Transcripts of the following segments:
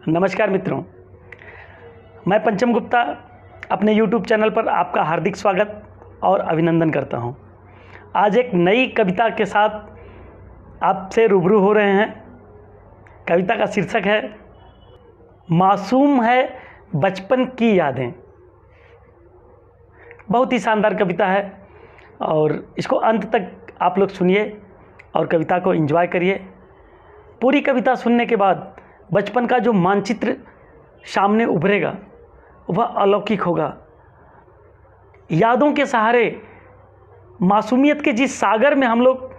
नमस्कार मित्रों, मैं पंचम गुप्ता अपने YouTube चैनल पर आपका हार्दिक स्वागत और अभिनंदन करता हूं। आज एक नई कविता के साथ आपसे रूबरू हो रहे हैं। कविता का शीर्षक है मासूम है बचपन की यादें। बहुत ही शानदार कविता है और इसको अंत तक आप लोग सुनिए और कविता को एंजॉय करिए। पूरी कविता सुनने के बाद बचपन का जो मानचित्र सामने उभरेगा वह अलौकिक होगा। यादों के सहारे मासूमियत के जिस सागर में हम लोग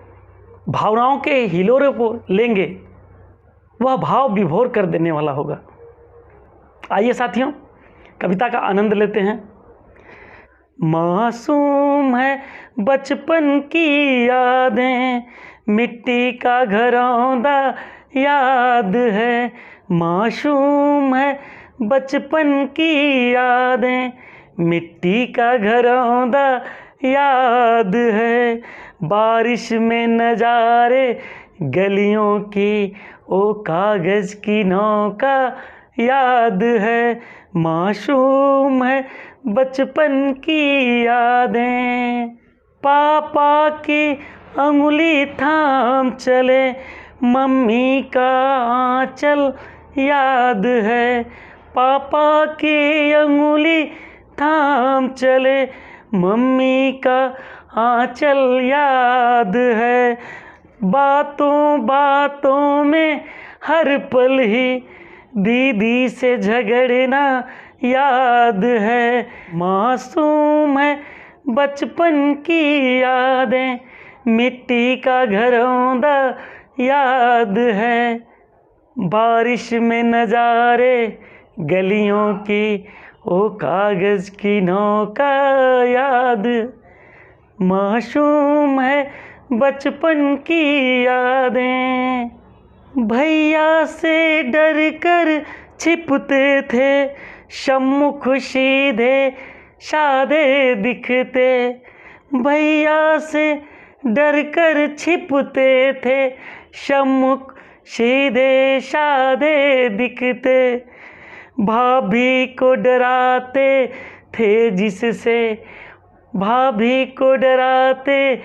भावनाओं के हिलोरे को लेंगे वह भाव विभोर कर देने वाला होगा। आइए साथियों, कविता का आनंद लेते हैं। मासूम है बचपन की यादें, मिट्टी का घरौंदा याद है। मासूम है बचपन की यादें, मिट्टी का घरौंदा याद है। बारिश में नजारे गलियों की, ओ कागज़ की नौका याद है। मासूम है बचपन की यादें। पापा की अंगुली थाम चले, मम्मी का आंचल याद है। पापा की अंगुली थाम चले, मम्मी का आंचल याद है। बातों बातों में हर पल ही दीदी से झगड़ना याद है। मासूम है बचपन की यादें, मिट्टी का घरौंदा याद है। बारिश में नजारे गलियों की, ओ कागज़ की नौका याद। मासूम है बचपन की यादें। भैया से डर कर छिपते थे, सम्मुख सीधे साधे दिखते। भैया से डर कर छिपते थे, सम्मुख सीधे साधे दिखते। भाभी को डराते थे जिससे, भाभी को डराते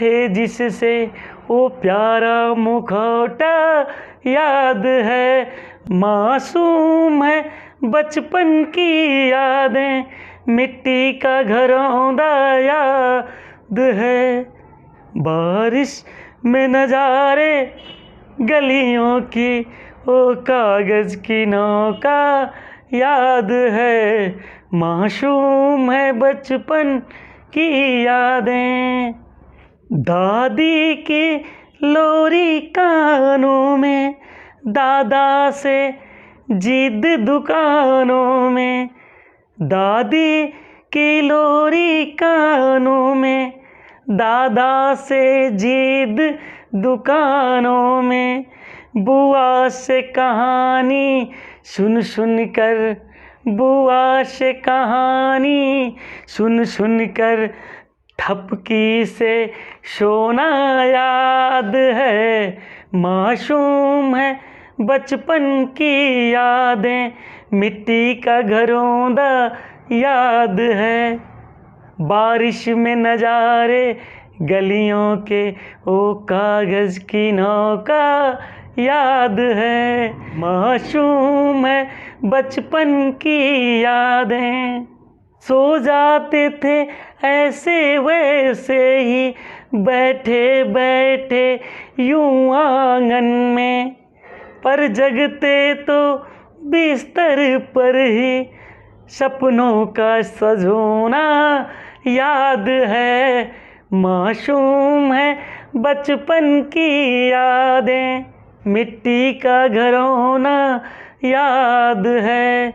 थे जिससे, वो प्यारा मुखौटा याद है। मासूम है बचपन की यादें, मिट्टी का घरौंदा याद है। बारिश में नजारे गलियों की, ओ कागज़ की नौका याद है। मासूम है बचपन की यादें। दादी की लोरी कानों में, दादा से जिद दुकानों में। दादी की लोरी कानों में, दादा से जिद दुकानों में। बुआ से कहानी सुन सुन कर, बुआ से कहानी सुन सुन कर, ठपकी से सोना याद है। मासूम है बचपन की यादें, मिट्टी का घरौंदा याद है। बारिश में नजारे गलियों के, ओ कागज़ की नौका याद है। मासूम है बचपन की यादें। सो जाते थे ऐसे वैसे ही, बैठे बैठे यूं आंगन में। पर जगते तो बिस्तर पर ही, सपनों का सजोना याद है। मासूम है बचपन की यादें, मिट्टी का घरौंदा याद है।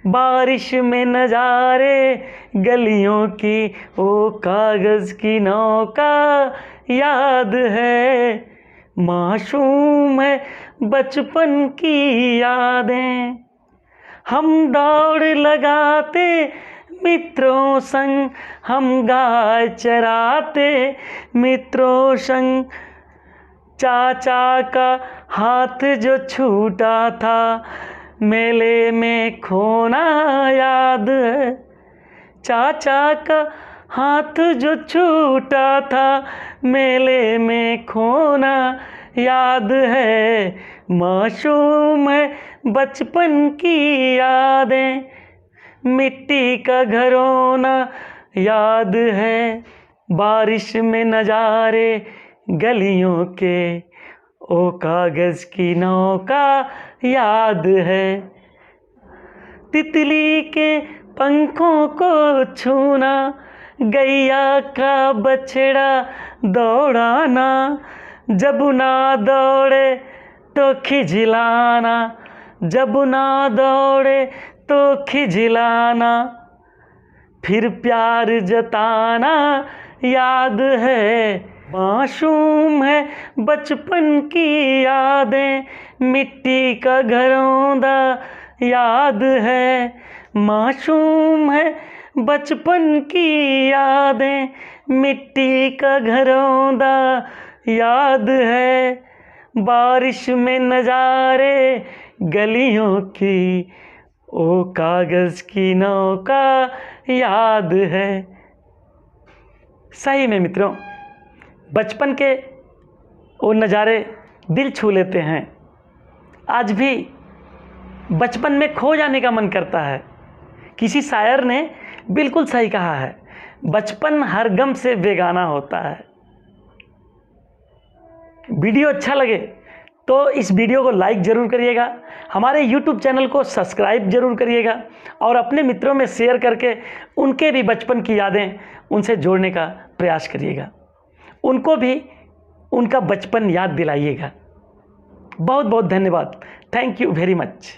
बारिश में नजारे गलियों की, ओ कागज़ की नौका याद है। मासूम है बचपन की यादें। हम दौड़ लगाते मित्रों संग, हम गाय चराते मित्रों संग। चाचा का हाथ जो छूटा था, मेले में खोना याद है, चाचा का हाथ जो छूटा था मेले में खोना याद है। मासूम है बचपन की यादें, मिट्टी का घरौना याद है। बारिश में नज़ारे गलियों के, ओ कागज़ की नौका याद है। तितली के पंखों को छूना, गैया का बछड़ा दौड़ाना, जब ना दौड़े तो खिजलाना, जब ना दौड़े तो खिजलाना, फिर प्यार जताना याद है। मासूम है बचपन की यादें, मिट्टी का घरौंदा याद है। मासूम है बचपन की यादें, मिट्टी का घरौंदा याद है। बारिश में नज़ारे गलियों की, ओ कागज़ की नौका याद है। सही में मित्रों, बचपन के वो नज़ारे दिल छू लेते हैं। आज भी बचपन में खो जाने का मन करता है। किसी शायर ने बिल्कुल सही कहा है, बचपन हर गम से बेगाना होता है। वीडियो अच्छा लगे तो इस वीडियो को लाइक ज़रूर करिएगा, हमारे YouTube चैनल को सब्सक्राइब ज़रूर करिएगा और अपने मित्रों में शेयर करके उनके भी बचपन की यादें उनसे जोड़ने का प्रयास करिएगा, उनको भी उनका बचपन याद दिलाइएगा। बहुत बहुत धन्यवाद। Thank you very much.